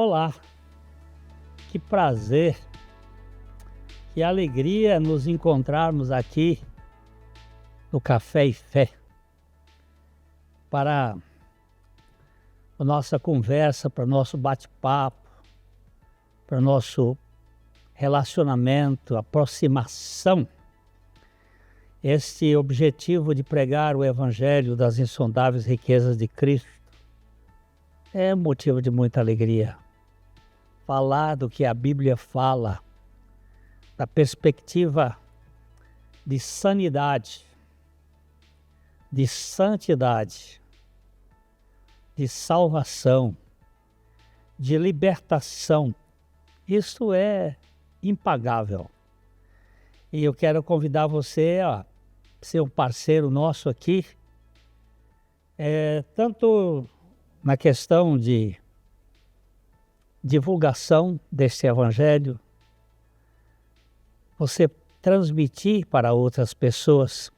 Olá, que prazer, que alegria nos encontrarmos aqui no Café e Fé para a nossa conversa, para o nosso bate-papo, para o nosso relacionamento, aproximação. Este objetivo de pregar o Evangelho das insondáveis riquezas de Cristo é motivo de muita alegria. Falar do que a Bíblia fala, da perspectiva de sanidade, de santidade, de salvação, de libertação, isso é impagável. E eu quero convidar você a ser um parceiro nosso aqui, tanto na questão de divulgação deste Evangelho, você transmitir para outras pessoas.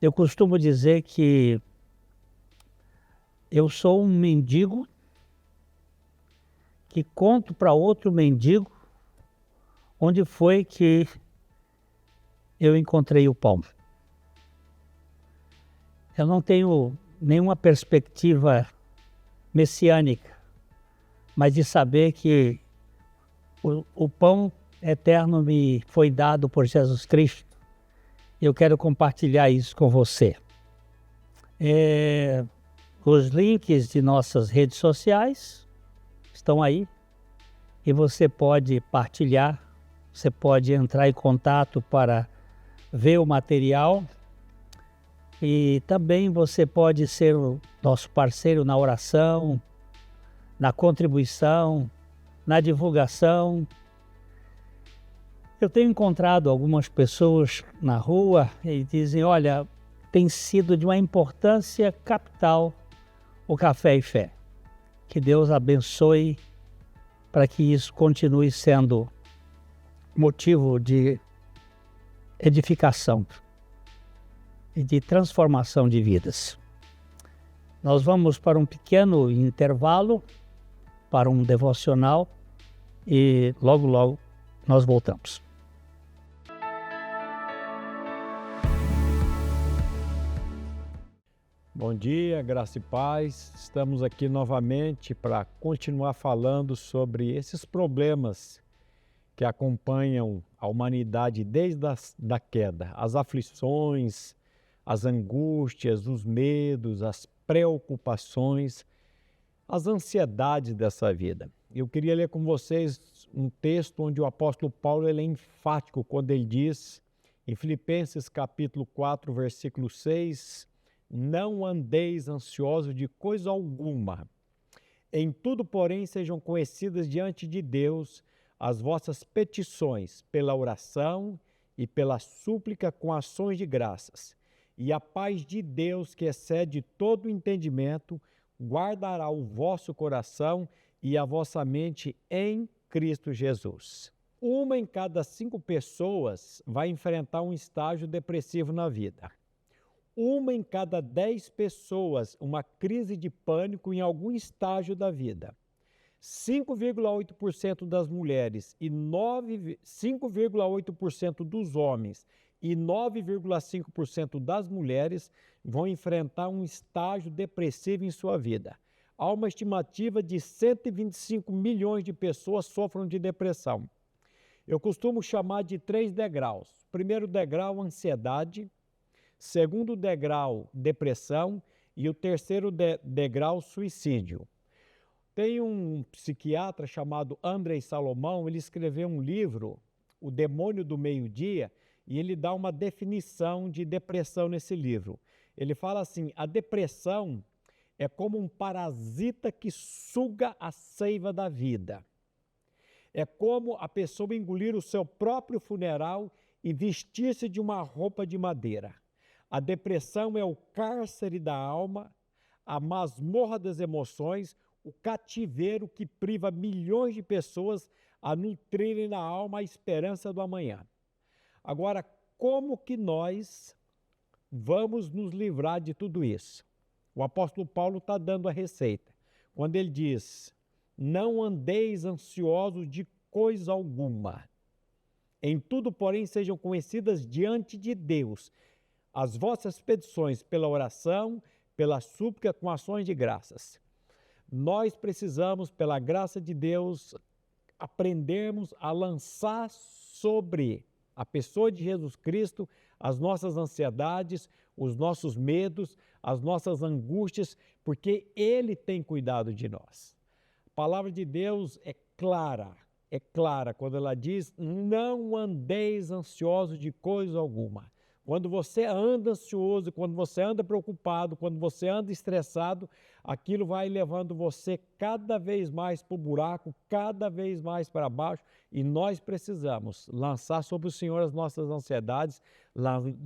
Eu costumo dizer que eu sou um mendigo que conto para outro mendigo onde foi que eu encontrei o pão. Eu não tenho nenhuma perspectiva messiânica, mas de saber que o pão eterno me foi dado por Jesus Cristo. Eu quero compartilhar isso com você. Os links de nossas redes sociais estão aí e você pode partilhar, você pode entrar em contato para ver o material e também você pode ser o nosso parceiro na oração, na contribuição, na divulgação. Eu tenho encontrado algumas pessoas na rua e dizem, olha, tem sido de uma importância capital o Café e Fé. Que Deus abençoe para que isso continue sendo motivo de edificação e de transformação de vidas. Nós vamos para um pequeno intervalo, para um devocional e logo, logo nós voltamos. Bom dia, graça e paz. Estamos aqui novamente para continuar falando sobre esses problemas que acompanham a humanidade desde a queda. As aflições, as angústias, os medos, as preocupações, as ansiedades dessa vida. Eu queria ler com vocês um texto onde o apóstolo Paulo ele é enfático quando ele diz, em Filipenses capítulo 4, versículo 6, não andeis ansiosos de coisa alguma. Em tudo, porém, sejam conhecidas diante de Deus as vossas petições pela oração e pela súplica com ações de graças. E a paz de Deus, que excede todo o entendimento, guardará o vosso coração e a vossa mente em Cristo Jesus. 1 em cada 5 pessoas vai enfrentar um estágio depressivo na vida. 1 em cada 10 pessoas, uma crise de pânico em algum estágio da vida. 5,8% das mulheres e 5,8% dos homens e 9,5% das mulheres vão enfrentar um estágio depressivo em sua vida. Há uma estimativa de 125 milhões de pessoas sofrem de depressão. Eu costumo chamar de 3 degraus. Primeiro degrau, ansiedade. Segundo degrau, depressão. E o terceiro degrau, suicídio. Tem um psiquiatra chamado Andrei Salomão, ele escreveu um livro, O Demônio do Meio-Dia, e ele dá uma definição de depressão nesse livro. Ele fala assim, a depressão é como um parasita que suga a seiva da vida. É como a pessoa engolir o seu próprio funeral e vestir-se de uma roupa de madeira. A depressão é o cárcere da alma, a masmorra das emoções, o cativeiro que priva milhões de pessoas a nutrirem na alma a esperança do amanhã. Agora, como que nós vamos nos livrar de tudo isso? O apóstolo Paulo está dando a receita. Quando ele diz, não andeis ansiosos de coisa alguma. Em tudo, porém, sejam conhecidas diante de Deus as vossas petições pela oração, pela súplica com ações de graças. Nós precisamos, pela graça de Deus, aprendermos a lançar sobre a pessoa de Jesus Cristo as nossas ansiedades, os nossos medos, as nossas angústias, porque Ele tem cuidado de nós. A palavra de Deus é clara quando ela diz: não andeis ansiosos de coisa alguma. Quando você anda ansioso, quando você anda preocupado, quando você anda estressado, aquilo vai levando você cada vez mais para o buraco, cada vez mais para baixo, e nós precisamos lançar sobre o Senhor as nossas ansiedades,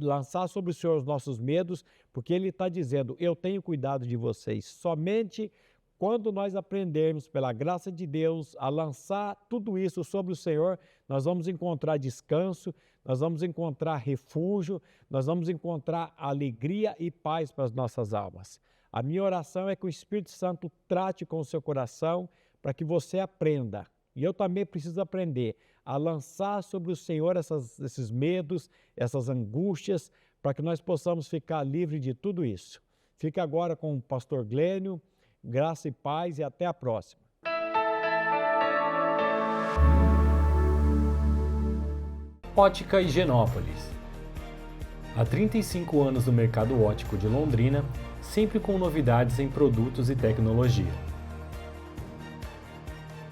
lançar sobre o Senhor os nossos medos, porque Ele está dizendo: eu tenho cuidado de vocês. Somente quando nós aprendermos, pela graça de Deus, a lançar tudo isso sobre o Senhor, nós vamos encontrar descanso, nós vamos encontrar refúgio, nós vamos encontrar alegria e paz para as nossas almas. A minha oração é que o Espírito Santo trate com o seu coração para que você aprenda, e eu também preciso aprender, a lançar sobre o Senhor esses medos, essas angústias, para que nós possamos ficar livres de tudo isso. Fique agora com o pastor Glênio. Graça e paz e até a próxima. Ótica Higienópolis. Há 35 anos no mercado óptico de Londrina, sempre com novidades em produtos e tecnologia.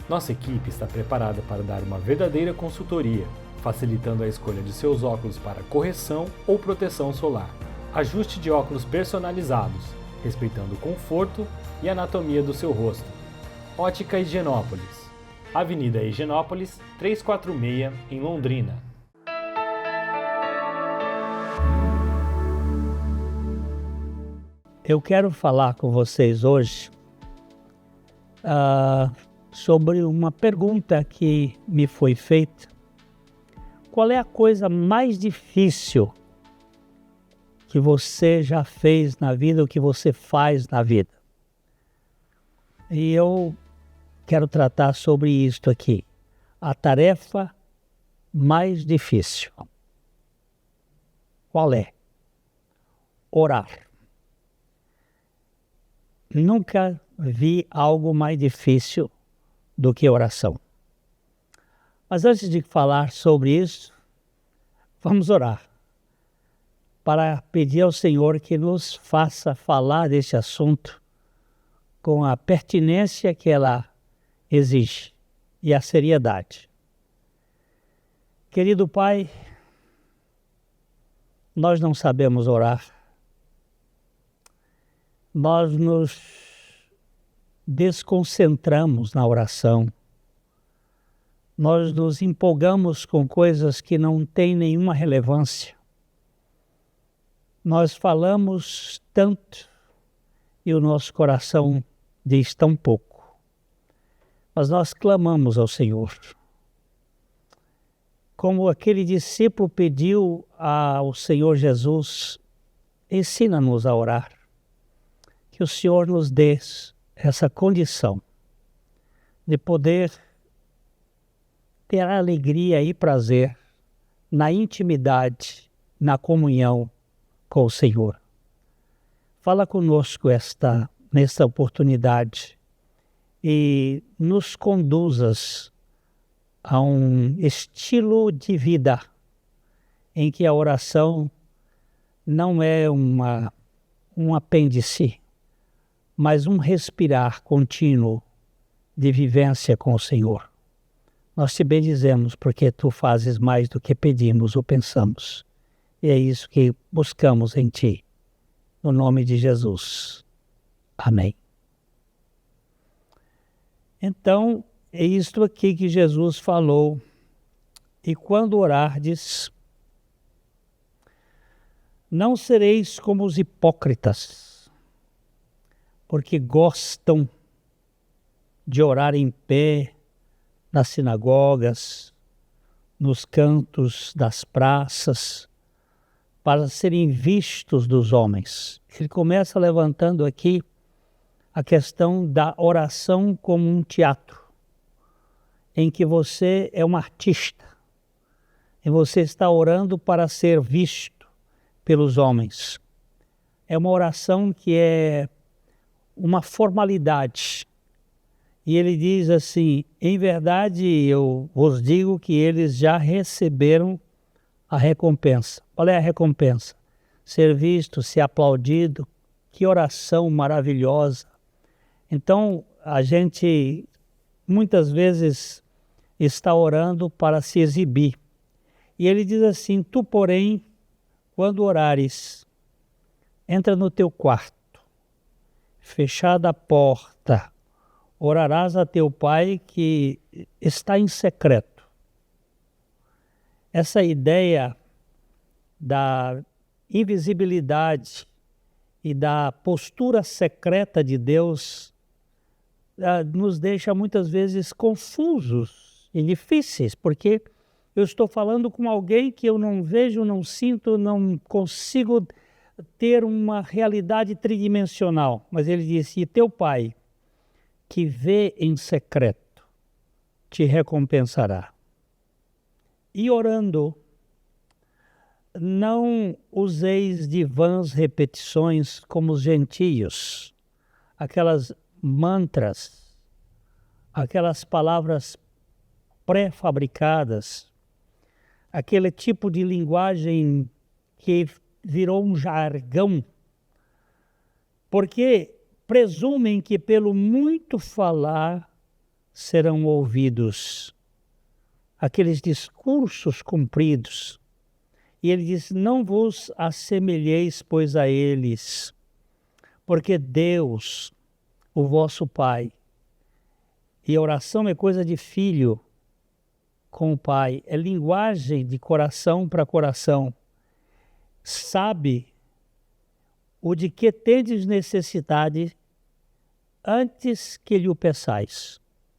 Nossa equipe está preparada para dar uma verdadeira consultoria, facilitando a escolha de seus óculos para correção ou proteção solar. Ajuste de óculos personalizados, respeitando o conforto e anatomia do seu rosto. Ótica Higienópolis. Avenida Higienópolis, 346, em Londrina. Eu quero falar com vocês hoje sobre uma pergunta que me foi feita. Qual é a coisa mais difícil que você já fez na vida, ou que você faz na vida? E eu quero tratar sobre isto aqui. A tarefa mais difícil. Qual é? Orar. Nunca vi algo mais difícil do que oração. Mas antes de falar sobre isso, vamos orar para pedir ao Senhor que nos faça falar desse assunto com a pertinência que ela exige e a seriedade. Querido Pai, nós não sabemos orar. Nós nos desconcentramos na oração. Nós nos empolgamos com coisas que não têm nenhuma relevância. Nós falamos tanto e o nosso coração diz tão pouco. Mas nós clamamos ao Senhor. Como aquele discípulo pediu ao Senhor Jesus: ensina-nos a orar. Que o Senhor nos dê essa condição de poder ter alegria e prazer na intimidade, na comunhão com o Senhor. Fala conosco nesta oportunidade e nos conduzas a um estilo de vida em que a oração não é um apêndice, mas um respirar contínuo de vivência com o Senhor. Nós te bendizemos porque tu fazes mais do que pedimos ou pensamos. E é isso que buscamos em ti. No nome de Jesus. Amém. Então, é isto aqui que Jesus falou. E quando orardes, não sereis como os hipócritas, porque gostam de orar em pé nas sinagogas, nos cantos das praças, para serem vistos dos homens. Ele começa levantando aqui a questão da oração como um teatro, em que você é um artista, e você está orando para ser visto pelos homens. É uma oração que é uma formalidade. E ele diz assim: em verdade eu vos digo que eles já receberam a recompensa. Qual é a recompensa? Ser visto, ser aplaudido. Que oração maravilhosa. Então, a gente muitas vezes está orando para se exibir. E ele diz assim: tu, porém, quando orares, entra no teu quarto, fechada a porta, orarás a teu pai que está em secreto. Essa ideia da invisibilidade e da postura secreta de Deus nos deixa muitas vezes confusos e difíceis, porque eu estou falando com alguém que eu não vejo, não sinto, não consigo ter uma realidade tridimensional. Mas ele disse: e teu pai, que vê em secreto, te recompensará. E orando, não useis de vãs repetições como os gentios, aquelas mantras, aquelas palavras pré-fabricadas, aquele tipo de linguagem que virou um jargão, porque presumem que pelo muito falar serão ouvidos. Aqueles discursos compridos. E ele diz: não vos assemelheis, pois, a eles, porque Deus, o vosso Pai, e oração é coisa de filho com o Pai, é linguagem de coração para coração, sabe o de que tendes necessidade antes que lhe o peçais.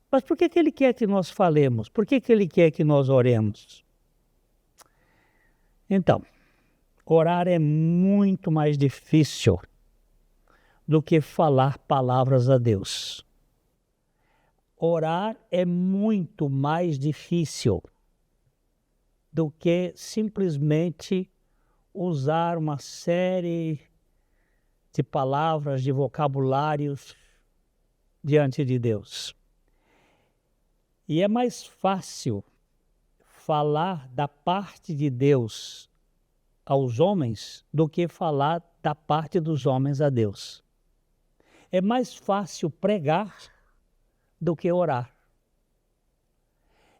Mas por que ele quer que nós falemos? Por que ele quer que nós oremos? Então, orar é muito mais difícil do que falar palavras a Deus. Orar é muito mais difícil do que simplesmente usar uma série de palavras, de vocabulários diante de Deus. E é mais fácil falar da parte de Deus aos homens do que falar da parte dos homens a Deus. É mais fácil pregar do que orar.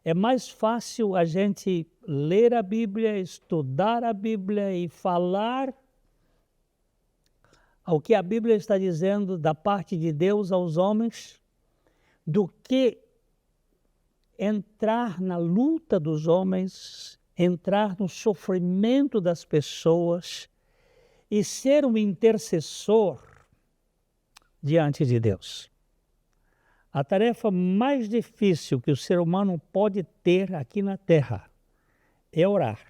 É mais fácil a gente ler a Bíblia, estudar a Bíblia e falar ao que a Bíblia está dizendo da parte de Deus aos homens, do que entrar na luta dos homens, entrar no sofrimento das pessoas e ser um intercessor diante de Deus. A tarefa mais difícil que o ser humano pode ter aqui na Terra é orar,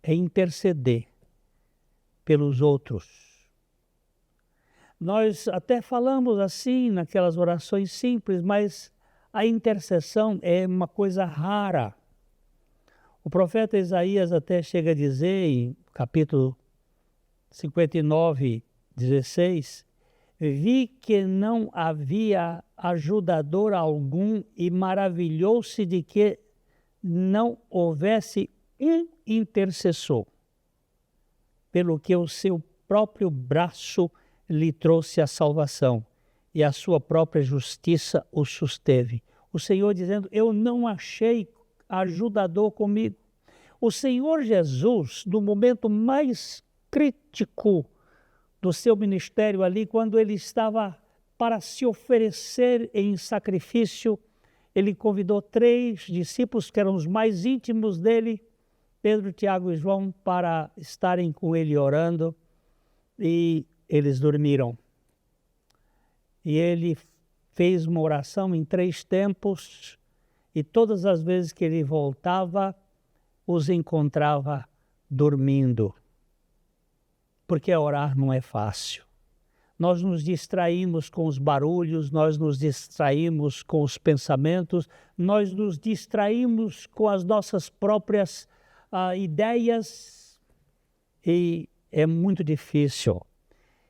é interceder pelos outros. Nós até falamos assim naquelas orações simples, mas a intercessão é uma coisa rara. O profeta Isaías até chega a dizer em capítulo 59, 16, vi que não havia ajudador algum e maravilhou-se de que não houvesse um intercessor, pelo que o seu próprio braço lhe trouxe a salvação e a sua própria justiça o susteve. O Senhor dizendo: eu não achei ajudador comigo. O Senhor Jesus, no momento mais crítico do seu ministério ali, quando ele estava para se oferecer em sacrifício, ele convidou 3 discípulos que eram os mais íntimos dele, Pedro, Tiago e João, para estarem com ele orando, e eles dormiram. E ele fez uma oração em 3 tempos, e todas as vezes que ele voltava, os encontrava dormindo. Porque orar não é fácil. nós nos distraímos com os barulhos, nós nos distraímos com os pensamentos, nós nos distraímos com as nossas próprias ideias e é muito difícil.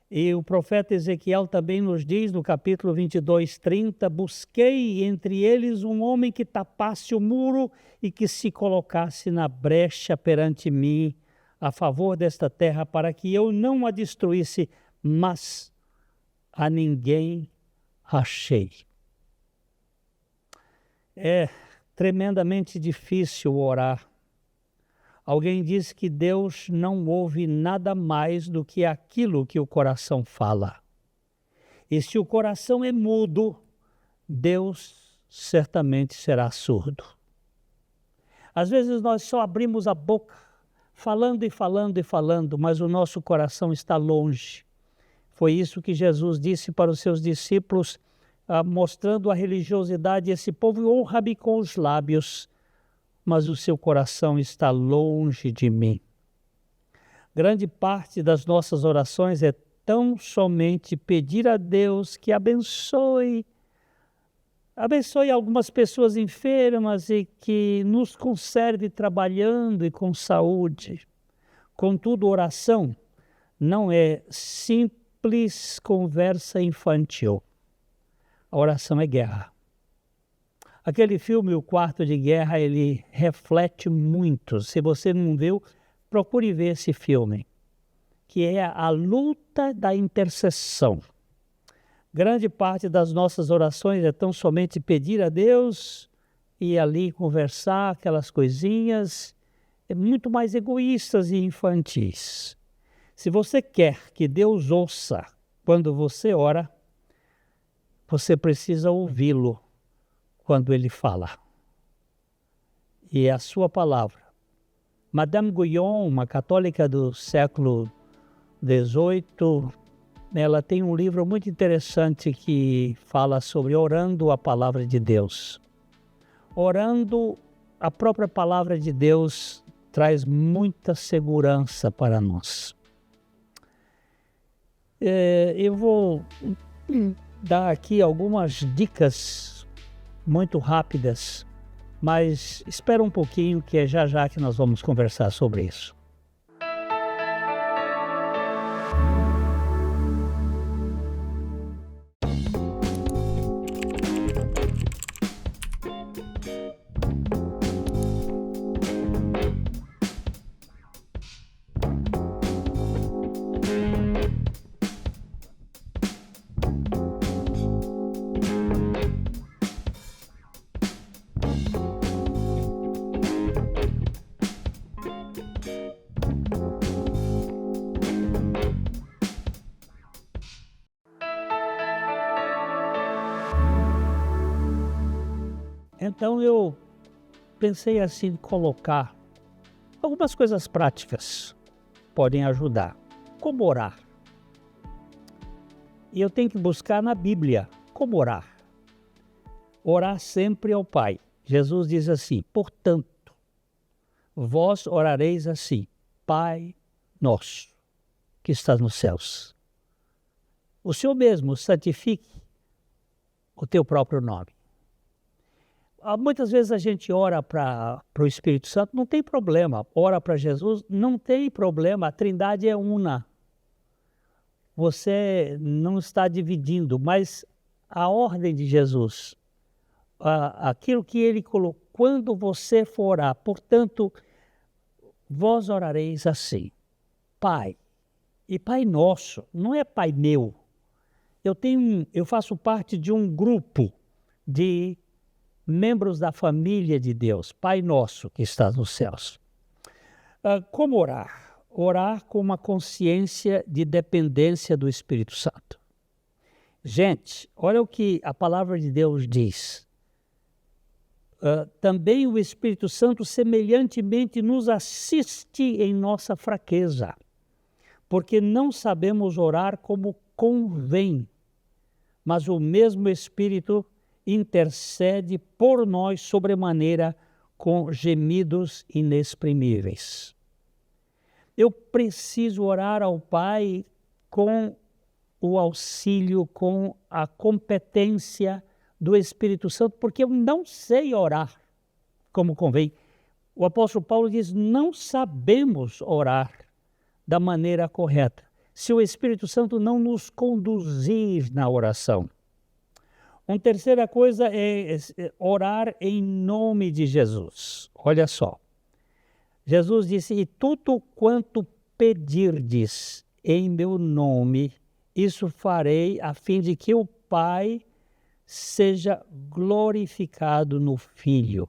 E o profeta Ezequiel também nos diz no capítulo 22:30, busquei entre eles um homem que tapasse o muro e que se colocasse na brecha perante mim a favor desta terra para que eu não a destruísse, mas a ninguém achei. É tremendamente difícil orar. Alguém diz que Deus não ouve nada mais do que aquilo que o coração fala. E se o coração é mudo, Deus certamente será surdo. Às vezes nós só abrimos a boca, falando e falando e falando, mas o nosso coração está longe. Foi isso que Jesus disse para os seus discípulos, mostrando a religiosidade. Esse povo honra-me com os lábios, mas o seu coração está longe de mim. Grande parte das nossas orações é tão somente pedir a Deus que abençoe algumas pessoas enfermas e que nos conserve trabalhando e com saúde. Contudo, oração não é simples conversa infantil. A oração é guerra. Aquele filme, O Quarto de Guerra, ele reflete muito. Se você não viu, procure ver esse filme, que é a luta da intercessão. Grande parte das nossas orações é tão somente pedir a Deus e ali conversar aquelas coisinhas, muito mais egoístas e infantis. Se você quer que Deus ouça quando você ora, você precisa ouvi-lo quando ele fala. E a sua palavra. Madame Guyon, uma católica do século XVIII, ela tem um livro muito interessante que fala sobre orando a palavra de Deus. Orando a própria palavra de Deus traz muita segurança para nós. Eu vou dar aqui algumas dicas muito rápidas, mas espera um pouquinho que é já que nós vamos conversar sobre isso. Então eu pensei assim, colocar algumas coisas práticas podem ajudar. Como orar? E eu tenho que buscar na Bíblia como orar. Orar sempre ao Pai. Jesus diz assim, portanto, vós orareis assim, Pai nosso, que estás nos céus. O Senhor mesmo santifique o teu próprio nome. Muitas vezes a gente ora para o Espírito Santo, não tem problema. Ora para Jesus, não tem problema. A Trindade é una. Você não está dividindo, mas a ordem de Jesus, aquilo que ele colocou, quando você for orar, portanto, vós orareis assim, Pai. E Pai nosso, não é Pai meu. Eu faço parte de um grupo de membros da família de Deus, Pai nosso que está nos céus. Como orar? Orar com uma consciência de dependência do Espírito Santo. Gente, olha o que a palavra de Deus diz. Também o Espírito Santo semelhantemente nos assiste em nossa fraqueza, porque não sabemos orar como convém, mas o mesmo Espírito intercede por nós sobremaneira com gemidos inexprimíveis. Eu preciso orar ao Pai com o auxílio, com a competência do Espírito Santo, porque eu não sei orar como convém. O apóstolo Paulo diz: não sabemos orar da maneira correta, se o Espírito Santo não nos conduzir na oração. Uma terceira coisa é orar em nome de Jesus. Olha só, Jesus disse: e tudo quanto pedirdes em meu nome, isso farei, a fim de que o Pai seja glorificado no Filho.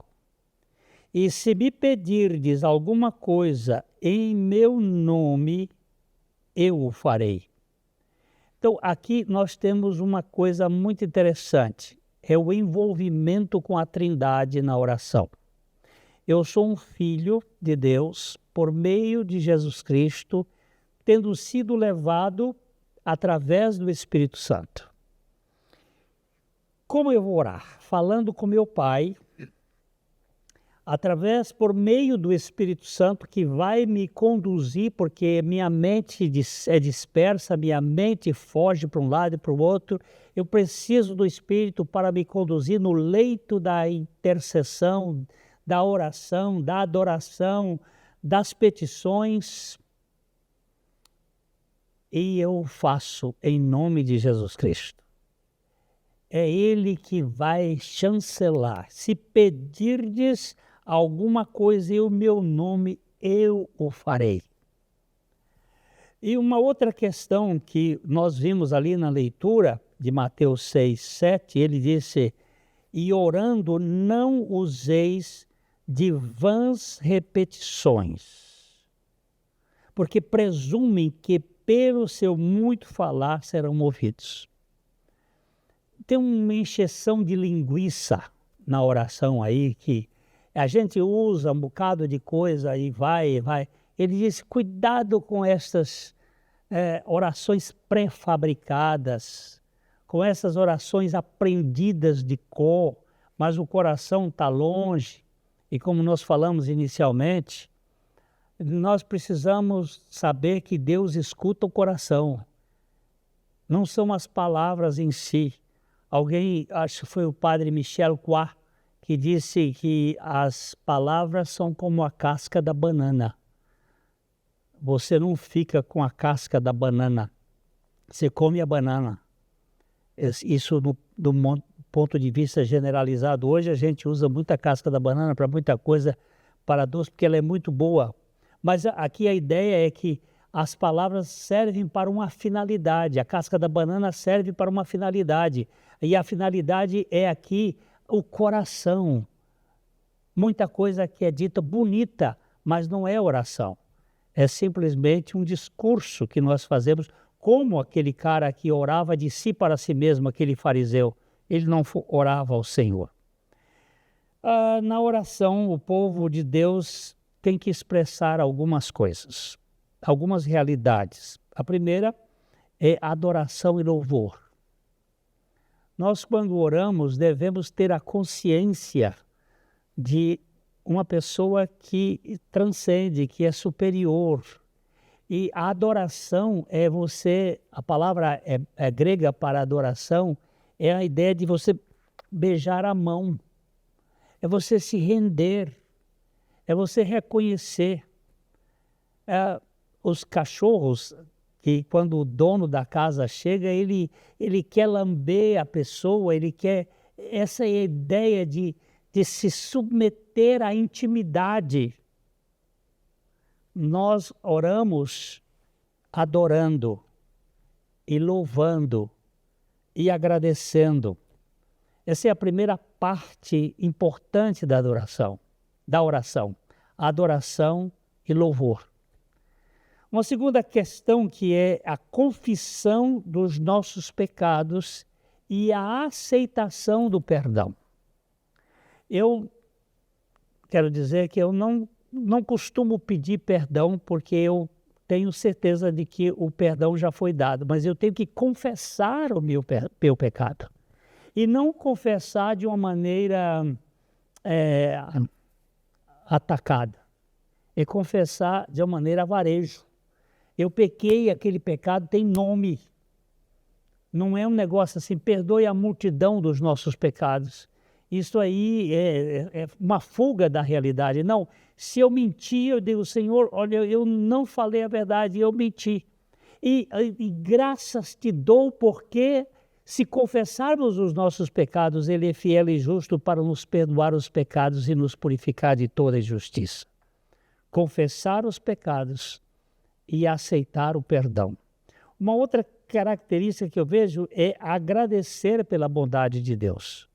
E se me pedirdes alguma coisa em meu nome, eu o farei. Então, aqui nós temos uma coisa muito interessante, é o envolvimento com a Trindade na oração. Eu sou um filho de Deus por meio de Jesus Cristo, tendo sido levado através do Espírito Santo. Como eu vou orar? Falando com meu Pai, por meio do Espírito Santo, que vai me conduzir, porque minha mente é dispersa, minha mente foge para um lado e para o outro. Eu preciso do Espírito para me conduzir no leito da intercessão, da oração, da adoração, das petições. E eu faço em nome de Jesus Cristo. É Ele que vai chancelar. Se pedirdes alguma coisa em meu nome, eu o farei. E uma outra questão que nós vimos ali na leitura de Mateus 6, 7, ele disse: e orando não useis de vãs repetições, porque presumem que pelo seu muito falar serão ouvidos. Tem uma encheção de linguiça na oração aí, que a gente usa um bocado de coisa e vai. Ele diz: cuidado com essas orações pré-fabricadas, com essas orações aprendidas de cor, mas o coração está longe. E como nós falamos inicialmente, nós precisamos saber que Deus escuta o coração, não são as palavras em si. Alguém, acho que foi o padre Michel Croix, que disse que as palavras são como a casca da banana. Você não fica com a casca da banana, você come a banana. Isso do ponto de vista generalizado. Hoje a gente usa muita casca da banana para muita coisa, para doce, porque ela é muito boa. Mas aqui a ideia é que as palavras servem para uma finalidade, a casca da banana serve para uma finalidade, e a finalidade é aqui o coração. Muita coisa que é dita bonita, mas não é oração. É simplesmente um discurso que nós fazemos, como aquele cara que orava de si para si mesmo, aquele fariseu. Ele não orava ao Senhor. Na oração, o povo de Deus tem que expressar algumas coisas, algumas realidades. A primeira é adoração e louvor. Nós, quando oramos, devemos ter a consciência de uma pessoa que transcende, que é superior. E a adoração é a palavra é grega para adoração, é a ideia de você beijar a mão, é você se render, é você reconhecer. Os cachorros, que quando o dono da casa chega, ele quer lamber a pessoa, ele quer... Essa é a ideia de se submeter à intimidade. Nós oramos adorando e louvando e agradecendo. Essa é a primeira parte importante da oração, adoração e louvor. Uma segunda questão, que é a confissão dos nossos pecados e a aceitação do perdão. Eu quero dizer que eu não costumo pedir perdão, porque eu tenho certeza de que o perdão já foi dado, mas eu tenho que confessar o meu pecado. E não confessar de uma maneira atacada, é confessar de uma maneira varejo. Eu pequei, aquele pecado tem nome. Não é um negócio assim, perdoe a multidão dos nossos pecados. Isso aí é uma fuga da realidade. Não, se eu mentir, eu digo, Senhor, olha, eu não falei a verdade, eu menti. E graças te dou, porque se confessarmos os nossos pecados, Ele é fiel e justo para nos perdoar os pecados e nos purificar de toda injustiça. Confessar os pecados e aceitar o perdão. Uma outra característica que eu vejo é agradecer pela bondade de Deus.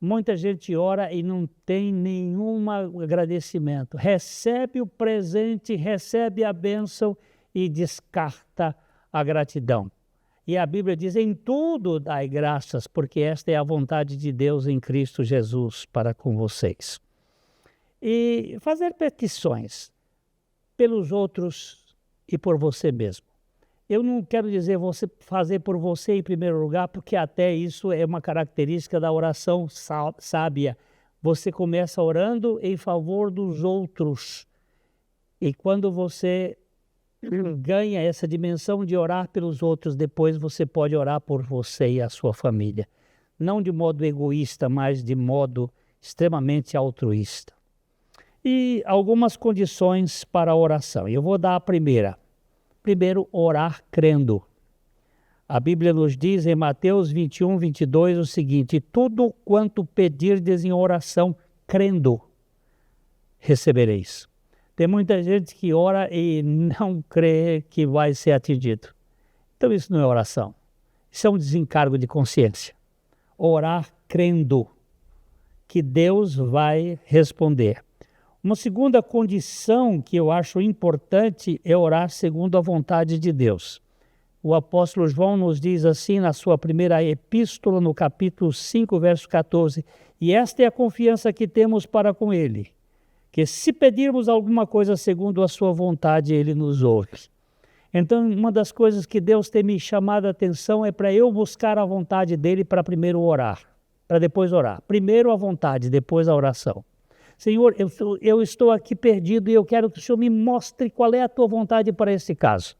Muita gente ora e não tem nenhum agradecimento. Recebe o presente, recebe a bênção e descarta a gratidão. E a Bíblia diz, em tudo dai graças, porque esta é a vontade de Deus em Cristo Jesus para com vocês. E fazer petições pelos outros e por você mesmo. Eu não quero dizer você fazer por você em primeiro lugar, porque até isso é uma característica da oração sábia. Você começa orando em favor dos outros. E quando você ganha essa dimensão de orar pelos outros, depois você pode orar por você e a sua família. Não de modo egoísta, mas de modo extremamente altruísta. E algumas condições para a oração. Eu vou dar a primeira. Primeiro, orar crendo. A Bíblia nos diz em Mateus 21, 22 o seguinte: tudo quanto pedirdes em oração, crendo, recebereis. Tem muita gente que ora e não crê que vai ser atendido. Então isso não é oração. Isso é um desencargo de consciência. Orar crendo que Deus vai responder. Uma segunda condição que eu acho importante é orar segundo a vontade de Deus. O apóstolo João nos diz assim na sua primeira epístola, no capítulo 5, verso 14, e esta é a confiança que temos para com Ele, que se pedirmos alguma coisa segundo a sua vontade, Ele nos ouve. Então, uma das coisas que Deus tem me chamado a atenção é para eu buscar a vontade dEle para primeiro orar, para depois orar. Primeiro a vontade, depois a oração. Senhor, eu estou aqui perdido e eu quero que o Senhor me mostre qual é a tua vontade para esse caso.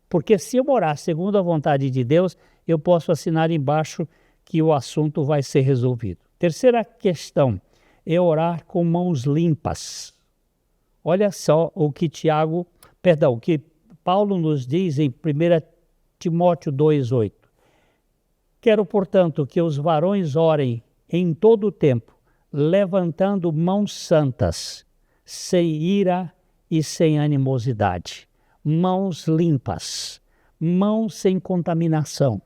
Porque se eu orar segundo a vontade de Deus, eu posso assinar embaixo que o assunto vai ser resolvido. Terceira questão é orar com mãos limpas. Olha só o que que Paulo nos diz em 1 Timóteo 2,8. Quero, portanto, que os varões orem em todo o tempo, levantando mãos santas, sem ira e sem animosidade. Mãos limpas, mãos sem contaminação.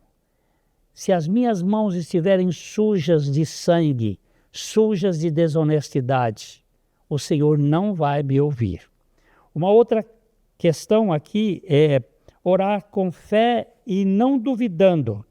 Se as minhas mãos estiverem sujas de sangue, sujas de desonestidade, o Senhor não vai me ouvir. Uma outra questão aqui é orar com fé e não duvidando.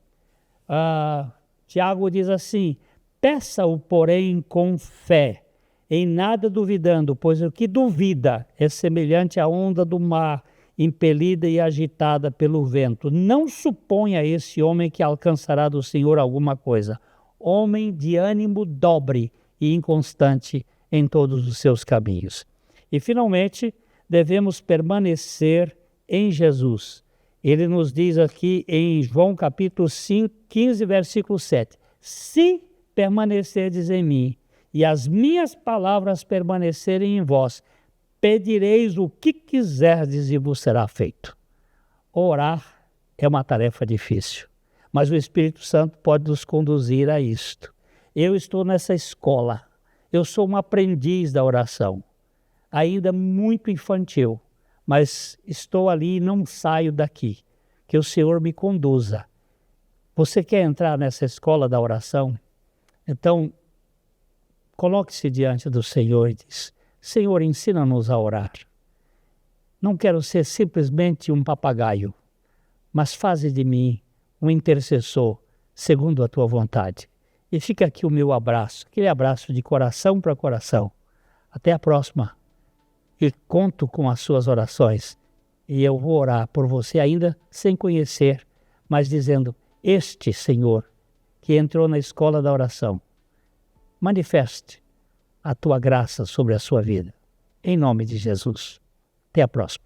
Tiago diz assim: peça-o, porém, com fé, em nada duvidando, pois o que duvida é semelhante à onda do mar, impelida e agitada pelo vento. Não suponha esse homem que alcançará do Senhor alguma coisa. Homem de ânimo dobre e inconstante em todos os seus caminhos. E, finalmente, devemos permanecer em Jesus. Ele nos diz aqui em João capítulo 15, versículo 7. Se permanecerdes em mim, e as minhas palavras permanecerem em vós, pedireis o que quiserdes e vos será feito. Orar é uma tarefa difícil, mas o Espírito Santo pode nos conduzir a isto. Eu estou nessa escola, eu sou um aprendiz da oração, ainda muito infantil, mas estou ali e não saio daqui, que o Senhor me conduza. Você quer entrar nessa escola da oração? Então, coloque-se diante do Senhor e diz: Senhor, ensina-nos a orar. Não quero ser simplesmente um papagaio, mas faze de mim um intercessor segundo a tua vontade. E fica aqui o meu abraço, aquele abraço de coração para coração. Até a próxima. E conto com as suas orações. E eu vou orar por você ainda sem conhecer, mas dizendo: este Senhor que entrou na escola da oração, manifeste a tua graça sobre a sua vida. Em nome de Jesus. Até a próxima.